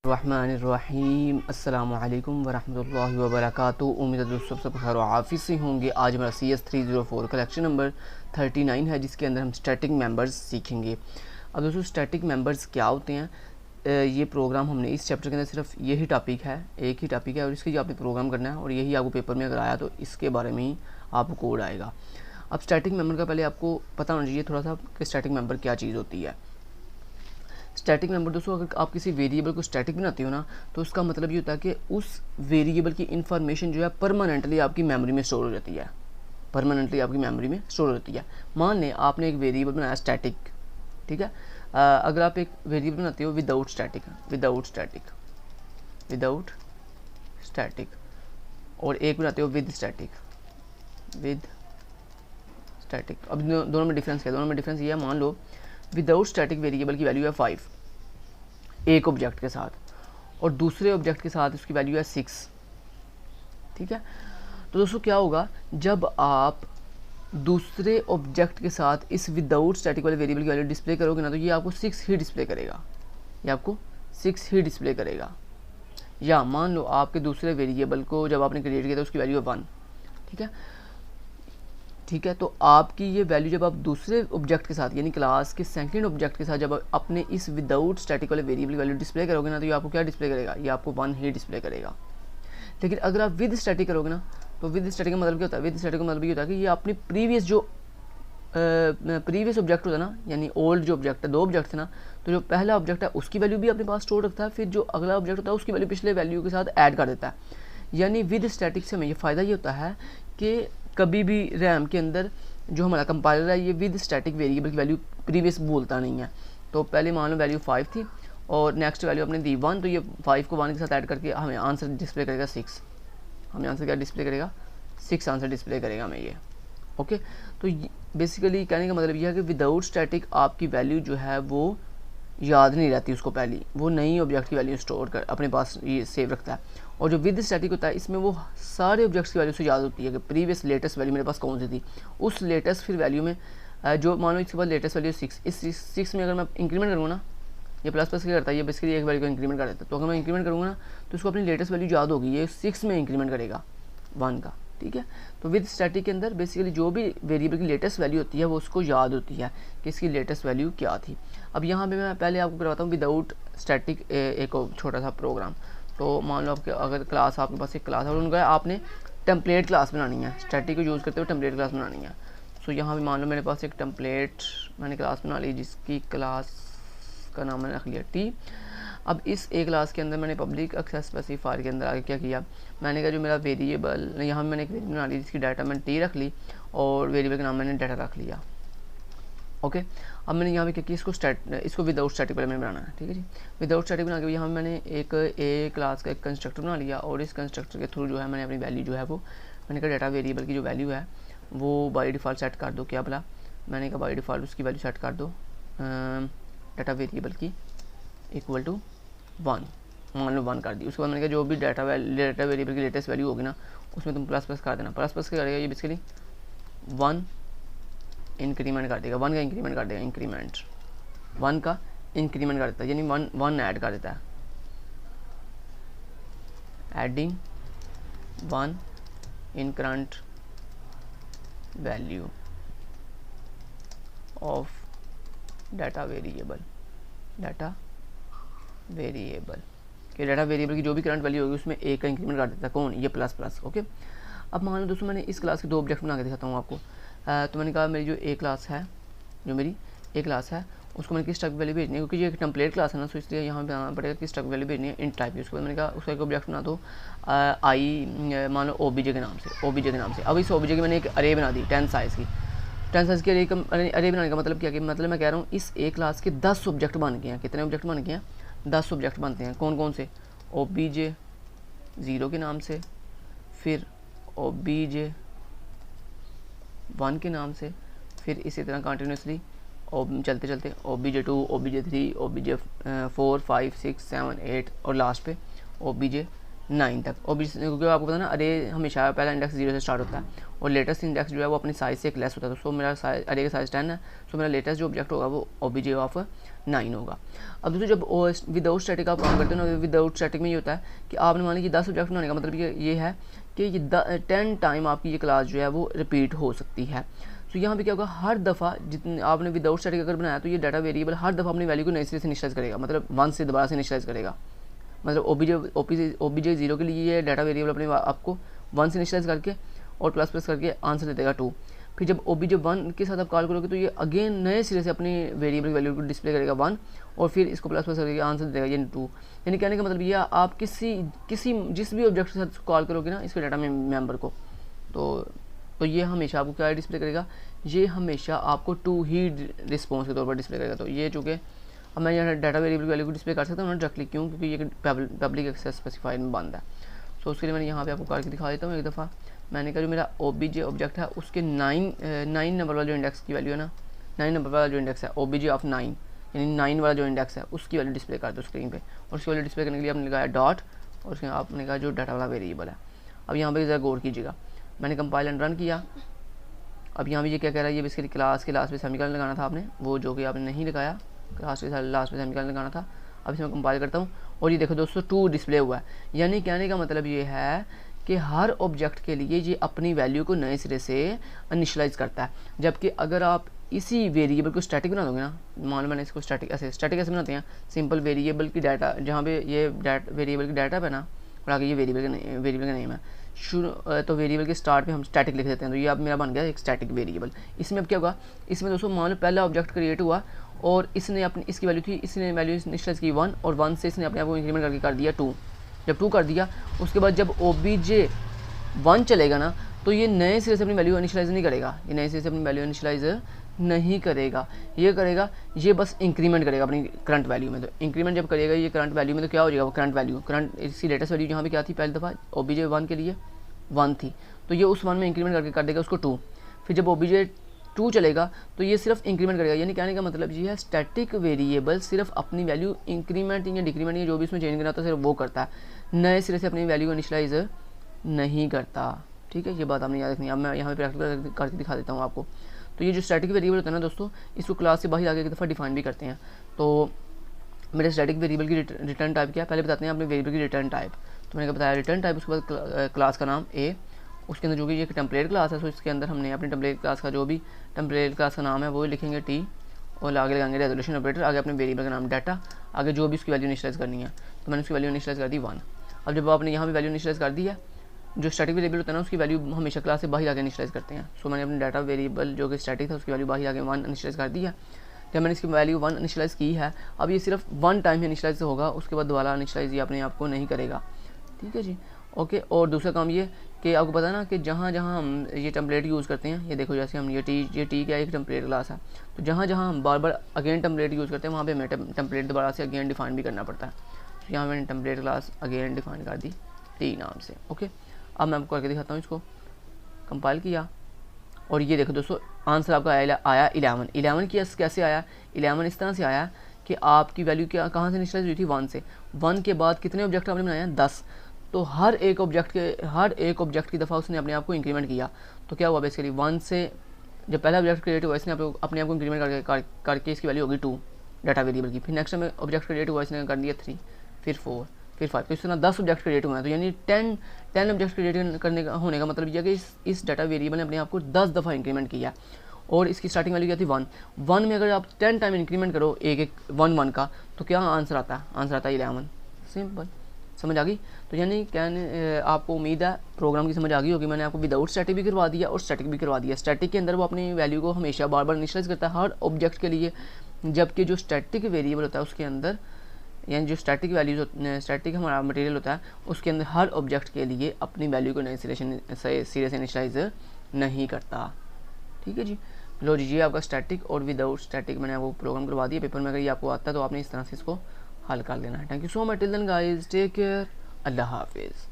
रहमानिर्रहीम अस्सलामु अलैकुम वरहमतुल्लाहि वबरकातुहू। उम्मीद है दोस्तों सब खैर आफिस से होंगे। आज हमारा CS304 कलेक्शन नंबर 39 है, जिसके अंदर हम स्टैटिक मेंबर्स सीखेंगे। अब दोस्तों स्टैटिक मेंबर्स क्या होते हैं, ये प्रोग्राम हमने इस चैप्टर के अंदर सिर्फ यही टॉपिक है, एक ही टॉपिक है और इसके जो आपने प्रोग्राम करना है और यही आपको पेपर में अगर आया तो इसके बारे में ही आपको कोड आएगा। अब स्टैटिक मेंबर का पहले आपको पता होना चाहिए थोड़ा सा कि स्टैटिक मेंबर क्या चीज़ होती है। स्टैटिक मेंबर दोस्तों, अगर आप किसी वेरिएबल को स्टैटिक बनाते हो ना, तो उसका मतलब ये होता है कि उस वेरिएबल की इन्फॉर्मेशन जो है परमानेंटली आपकी मेमोरी में स्टोर हो जाती है, परमानेंटली आपकी मेमोरी में स्टोर हो जाती है। मान लें आपने एक वेरिएबल बनाया स्टैटिक, ठीक है। अगर आप एक वेरिएबल बनाते हो विदाउट स्टैटिक और एक बनाते हो विद स्टैटिक। अब दोनों में डिफरेंस क्या है? दोनों में डिफरेंस ये है, मान लो विदाउट स्टैटिक वेरिएबल की वैल्यू है 5 एक ऑब्जेक्ट के साथ और दूसरे ऑब्जेक्ट के साथ उसकी वैल्यू है 6, ठीक है। तो दोस्तों क्या होगा, जब आप दूसरे ऑब्जेक्ट के साथ इस विदाउट स्टैटिक वाले वेरिएबल की वैल्यू डिस्प्ले करोगे ना, तो ये आपको 6 ही डिस्प्ले करेगा, या मान लो आपके दूसरे वेरिएबल को जब आपने क्रिएट किया था उसकी वैल्यू है 1, ठीक है। तो आपकी ये वैल्यू जब आप दूसरे ऑब्जेक्ट के साथ यानी क्लास के सेकंड ऑब्जेक्ट के साथ जब अपने इस विदाउट स्टैटिक वाले वेरिएबल की वैल्यू डिस्प्ले करोगे ना, तो ये आपको क्या डिस्प्ले करेगा? ये आपको 1 ही डिस्प्ले करेगा। लेकिन अगर आप विद स्टैटिक करोगे ना, तो विद स्टैटिक का मतलब क्या होता है? विद स्टैटिक का मतलब ये होता है कि ये अपनी प्रीवियस ऑब्जेक्ट होता है ना, यानी ओल्ड जो ऑब्जेक्ट है, दो ऑब्जेक्ट थे ना, तो जो पहला ऑब्जेक्ट है उसकी वैल्यू भी अपने पास स्टोर रखता है, फिर जो अगला ऑब्जेक्ट होता है उसकी वैल्यू पिछले वैल्यू के साथ ऐड कर देता है। यानी विद स्टैटिक से हमें ये फ़ायदा ये होता है कि कभी भी रैम के अंदर जो हमारा कंपाइलर है ये विद स्टैटिक वेरिएबल की वैल्यू प्रीवियस बोलता नहीं है। तो पहले मान लो वैल्यू 5 थी और नेक्स्ट वैल्यू अपने दी 1, तो ये 5 को 1 के साथ ऐड करके हमें आंसर डिस्प्ले करेगा 6। हमें आंसर क्या डिस्प्ले करेगा? 6 आंसर डिस्प्ले करेगा हमें ये, ओके। तो बेसिकली कहने का मतलब यह है कि विदाउट स्टैटिक आपकी वैल्यू जो है वो याद नहीं रहती, उसको पहली वो नई ऑब्जेक्ट की वैल्यू स्टोर कर अपने पास ये सेव रखता है। और जो विद स्टैटिक होता है इसमें वो सारे ऑब्जेक्ट्स की वैल्यू से याद होती है कि प्रीवियस लेटेस्ट वैल्यू मेरे पास कौन सी थी। उस लेटेस्ट फिर वैल्यू में जो मान लो इसके बाद लेटेस्ट वैल्यू 6, इस 6 में अगर मैं इंक्रीमेंट करूँगा ना, ये प्लस क्या करता है, ये बेसिकली एक वैल्यू को इंक्रीमेंट कर देता है। तो अगर मैं इंक्रीमेंट करूँगा ना, तो उसको अपनी लेटेस्ट वैल्यू याद होगी, ये 6 में इंक्रीमेंट करेगा 1 का, ठीक है। तो विद स्टैटिक के अंदर बेसिकली जो भी वेरिएबल की लेटेस्ट वैल्यू होती है वो उसको याद होती है कि इसकी लेटेस्ट वैल्यू क्या थी। अब यहाँ पे मैं पहले आपको करवाता हूँ विदाउट स्टैटिक एक छोटा सा प्रोग्राम। तो मान लो आपके अगर क्लास आपके पास एक क्लास है और उनका आपने टेम्पलेट क्लास बनानी है, स्टैटिक को यूज़ करते हुए टेम्पलेट क्लास बनानी है। सो यहाँ पे मान लो मेरे पास एक टेम्पलेट मैंने क्लास बना ली जिसकी क्लास का नाम मैंने रख लिया T। अब इस ए क्लास के अंदर मैंने पब्लिक एक्सेस स्पेसिफायर के अंदर आगे क्या किया, मैंने कहा जो मेरा वेरिएबल यहाँ मैंने एक वेरिएबल बना ली जिसकी डाटा मैंने T रख ली और वेरिएबल का नाम मैंने डाटा रख लिया, ओके। अब मैंने यहाँ पे क्या किया, इसको विदाउट स्टैटिक वाले में बनाना है, ठीक है जी। विदाउट स्टैटिक बना के यहाँ मैंने एक ए क्लास का एक कंस्ट्रक्टर बना लिया और इस कंस्ट्रक्टर के थ्रू जो है मैंने अपनी वैल्यू जो है वो मैंने कहा डाटा वेरिएबल की जो वैल्यू है वो बाई डिफ़ॉल्ट सेट कर दो। क्या बोला मैंने कहा, बाई डिफ़ॉल्ट उसकी वैल्यू सेट कर दो डाटा वेरिएबल की इक्वल टू 1, मान लो 1 कर दी। उसके बाद मैंने कहा जो भी डाटा वेरिएबल की लेटेस्ट वैल्यू होगी ना उसमें तुम प्लस कर देना। प्लस क्या करेगा, ये बेसिकली 1 इंक्रीमेंट कर देगा, 1 का इंक्रीमेंट कर देगा, 1 का इंक्रीमेंट कर देता है, यानी 1 ऐड कर देता है, adding 1 in current value of data variable कि डाटा वेरिएबल की जो भी करंट वैल्यू होगी उसमें एक का इंक्रीमेंट कर देता है, कौन? ये प्लस, ओके। अब मान लो दोस्तों मैंने इस क्लास के दो ऑब्जेक्ट बना के दिखाता हूँ आपको। तो मैंने कहा मेरी जो ए क्लास है उसको मैंने किस टाइप की वैल्यू भेजनी है, क्योंकि ये एक टेम्पलेट क्लास है ना, सो इसलिए यहाँ पे बताना पड़ेगा किस टाइप की वैल्यू भेजनी है, इन टाइप की। उसके बाद मैंने कहा उसका एक ऑब्जेक्ट बना दो मान लो ओबीजे के नाम से। अब इस ओबीजे की मैंने एक अरे बना दी 10 साइज़ की अरे बनाने का मतलब क्या कि मतलब मैं कह रहा हूँ इस ए क्लास के 10 ऑब्जेक्ट बन गए हैं। कितने ऑब्जेक्ट बन गए हैं? 10 ऑब्जेक्ट बनते हैं। कौन से? ओबीजे 0 के नाम से, फिर ओबीजे 1 के नाम से, फिर इसी तरह कंटिन्यूसली चलते ओबीजे 2, ओबीजे 3, ओबीजे 4, 5, 6, 7, 8 और लास्ट पे ओबीजे 9 तक। ओबीजे क्योंकि आपको पता ना अरे हमेशा पहला इंडेक्स 0 से स्टार्ट होता है और लेटेस्ट इंडेक्स जो है वो अपनी साइज़ से एक लेस होता है। तो सो मेरा अरे का साइज़ 10 है, सो मेरा लेटेस्ट जो ऑब्जेक्ट होगा वो ओबीजे ऑफ 9 होगा। अब दोस्तों जब विदाउट स्टैटिक आप काम करते हैं ना, विदाउट स्टैटिक में ये होता है कि आपने मान लीजिए 10 ऑब्जेक्ट बनाने का मतलब ये है कि ये 10 टाइम आपकी ये क्लास जो है वो रिपीट हो सकती है। तो यहाँ पे क्या होगा, हर दफ़ा जितने आपने विदाउट स्टैटिक अगर बनाया तो ये डाटा वेरिएबल हर दफ़ा अपनी वैल्यू को नए सिरे से इनिशियलाइज करेगा, मतलब 1 से दोबारा से इनिशियलाइज करेगा। मतलब ओबीजे 0 के लिए ये डाटा वेरिएबल अपने आपको 1 से इनिशियलाइज करके और प्लस प्लस करके आंसर दे देगा 2। फिर जब ओबीजे 1 के साथ आप कॉल करोगे तो ये अगेन नए सिरे से अपनी वेरिएबल वैल्यू को डिस्प्ले करेगा 1 और फिर इसको प्लस प्लस करके आंसर दे देगा ये 2। यानी कहने का मतलब ये आप जिस भी ऑब्जेक्ट के साथ कॉल करोगे ना इसके डाटा मेंबर को, तो ये हमेशा आपको क्या डिस्प्ले करेगा, ये हमेशा आपको 2 ही रिस्पॉन्स के तौर पर डिस्प्ले करेगा। तो ये चूँकि अब मैं यहाँ डाटा वेरिएबल वैल्यू को डिस्प्ले कर सकता हूँ डायरेक्टली, क्यों, क्योंकि ये पब्लिक एक्सेस स्पेसिफाइड में बंद है। सो उसके लिए मैंने यहाँ पे आपको करके दिखा देता हूँ एक दफ़ा। मैंने कहा जो मेरा ओबीजे ऑब्जेक्ट है उसके 9 नंबर वाला जो इंडेक्स की वैल्यू है ना, 9 नंबर वाला जो इंडेक्स है ओबीजे ऑफ 9 यानी 9 वाला जो इंडेक्स है उसकी वैल्यू डिस्प्ले कर दो स्क्रीन पे। और उसकी वैल्यू डिस्प्ले करने के लिए आपने लगाया डॉट और उसके आपने कहा जो डाटा वाला वेरिएबल है। अब यहाँ पर ज़रा गौर कीजिएगा, मैंने कंपाइल एंड रन किया। अब यहाँ भी ये क्या कह रहा है, ये बेसिकली क्लास के लास्ट पे सेमीकोलन लगाना था आपने, वो जो कि आपने नहीं लगाया, क्लास के लास्ट पे सेमीकोलन लगाना था। अब इसमें कंपाइल करता हूँ और ये देखो दोस्तों 2 डिस्प्ले हुआ है। यानी कहने का मतलब ये है कि हर ऑब्जेक्ट के लिए ये अपनी वैल्यू को नए सिरे से इनिशियलाइज करता है। जबकि अगर आप इसी वेरिएबल को स्टैटिक बना दोगे ना, मान लो मैंने इसको स्टैटिक ऐसे बनाते हैं, सिंपल वेरिएबल की डाटा जहाँ पे ये वेरिएबल की डाटा पे ना और आगे ये वेरिएबल का नेम है शुरू, तो वेरिएबल के स्टार्ट पे हम स्टैटिक लिख देते हैं। तो ये अब मेरा बन गया एक स्टैटिक वेरिएबल। इसमें अब क्या होगा, इसमें दोस्तों मान लो पहला ऑब्जेक्ट क्रिएट हुआ और इसने अपनी इसकी वैल्यू थी, इसने वैल्यू इनिशियलाइज की 1 और 1 से इसने अपने आप को इंक्रीमेंट करके कर दिया 2। जब 2 कर दिया उसके बाद जब ओबीजे 1 चलेगा ना तो ये नए सिरे से अपनी वैल्यू इनिशियलाइज नहीं करेगा, ये नए सिरे से अपनी वैल्यू इनिशियलाइज नहीं करेगा, ये करेगा ये बस इंक्रीमेंट करेगा अपनी करंट वैल्यू में। तो इंक्रीमेंट जब करेगा ये करंट वैल्यू में तो क्या हो जाएगा, वो करंट इसकी लेटेस्ट वैल्यू यहाँ पे क्या थी पहली दफ़ा ओबीजे 1 के लिए 1 थी, तो ये उस 1 में इंक्रीमेंट करके कर देगा उसको 2। फिर जब ओबीजे 2 चलेगा तो ये सिर्फ इंक्रीमेंट करेगा। यानी कहने का मतलब ये है स्टैटिक वेरिएबल सिर्फ अपनी वैल्यू इंक्रीमेंट या डिक्रीमेंट या जो भी इसमें चेंज करना होता है सिर्फ वो करता है, नए सिरे से अपनी वैल्यू को इनिशियलाइज नहीं करता। ठीक है, ये बात आपने याद रखनी है। अब मैं यहाँ पे प्रैक्टिकल करके दिखा देता हूँ आपको। तो ये जो स्टैटिक वेरिएबल होता है ना दोस्तों, इसको क्लास से बाहर आगे एक दफ़ा डिफाइन भी करते हैं। तो मेरे स्टैटिक वेरिएबल की रिटर्न टाइप क्या है, पहले बताते हैं अपने वेरिएबल की रिटर्न टाइप। तो मैंने बताया रिटर्न टाइप, उसके बाद क्लास का नाम ए, उसके अंदर जो कि एक टेम्पलेट क्लास है, तो इसके अंदर हमने अपनी टेम्पलेट क्लास का जो भी टेम्पलेट क्लास का नाम है वो लिखेंगे टी और आगे लगाएंगे रेजोल्यूशन ऑपरेटर, आगे अपने वेरिएबल का नाम डाटा, आगे जो भी उसकी वैल्यू इनिशियलाइज करनी है। तो मैंने उसकी वैल्यू इनिशियलाइज कर दी 1। अब जब आपने यहाँ भी वैल्यू इनिशियलाइज कर दी है, जो स्टैटिक वेरिएबल होता है ना उसकी वैल्यू हमेशा क्लास से बाहर आके इनिशियलाइज करते हैं। सो मैंने अपने डाटा वेरिएबल जो कि स्टैटिक था उसकी वैल्यू बाहर आके 1 इनिशियलाइज कर दी है। जब मैंने इसकी वैल्यू 1 इनिशियलाइज की है, अब ये सिर्फ 1 टाइम ही इनिशियलाइज होगा, उसके बाद दोबारा इनिशियलाइज ये अपने आप को नहीं करेगा। ठीक है जी, ओके। और दूसरा काम ये कि आपको पता है ना कि जहाँ जहाँ हम ये टेम्पलेट यूज़ करते हैं, ये देखो जैसे हम ये टी क्या एक टेम्पलेट क्लास है, तो जहाँ जहाँ हम बार बार अगेन टेम्पलेट यूज़ करते हैं वहाँ पे हमें टेम्पलेट दोबारा से अगेन डिफाइन भी करना पड़ता है। तो यहाँ मैंने टेम्पलेट क्लास अगेन डिफाइन कर दी टी नाम से। ओके, अब मैं आपको करके दिखाता हूँ। इसको कंपाइल किया और ये देखो दोस्तों आंसर आपका आया 11 की कैसे आया, 11 इस तरह से आया कि आपकी वैल्यू क्या कहाँ से इनिशियलाइज हुई थी 1 से। 1 के बाद कितने ऑब्जेक्ट आपने बनाए हैं 10, तो हर एक ऑब्जेक्ट की दफ़ा उसने अपने आप को इंक्रीमेंट किया। तो क्या हुआ बेसिकली 1 से जब पहला ऑब्जेक्ट क्रिएट हुआ इसने अपने आप को इंक्रीमेंट करके इसकी वैल्यू होगी 2 डाटा वेरिएबल की। फिर नेक्स्ट में ऑब्जेक्ट क्रिएट हुआ इसने कर दिया 3, फिर 4, फिर 5, तो इस तरह 10 ऑब्जेक्ट क्रिएट हुए हैं। तो यानी 10 ऑब्जेक्ट क्रिएट करने का होने का मतलब यह है कि इस डाटा वेरिएबल ने अपने आप को 10 दफ़ा इंक्रीमेंट किया और इसकी स्टार्टिंग वैल्यू क्या थी 1 में अगर आप 10 टाइम इंक्रीमेंट करो एक 1 का, तो क्या आंसर आता है 11। सिंपल, समझ आ गई। तो यानी कहने आपको उम्मीद है प्रोग्राम की समझ आ गई होगी। मैंने आपको विदाउट स्टैटिक भी करवा दिया और स्टैटिक भी करवा दिया। स्टैटिक के अंदर वो अपनी वैल्यू को हमेशा बार बार इनिशियलाइज करता है हर ऑब्जेक्ट के लिए, जबकि जो स्टैटिक वेरिएबल होता है उसके अंदर यानी जो स्टैटिक वैल्यूज स्टैटिक हमारा मटेरियल होता है उसके अंदर हर ऑब्जेक्ट के लिए अपनी वैल्यू को नए सिरे से इनिशियलाइज नहीं करता। ठीक है जी, लो जी, ये आपका स्टैटिक और विदाउट स्टैटिक मैंने आपको प्रोग्राम करवा दिया। पेपर में अगर ये आपको आता है तो आपने इस तरह से इसको हल कर लेना है। Thank you so much, till then guys, take care, अल्लाह हाफिज़।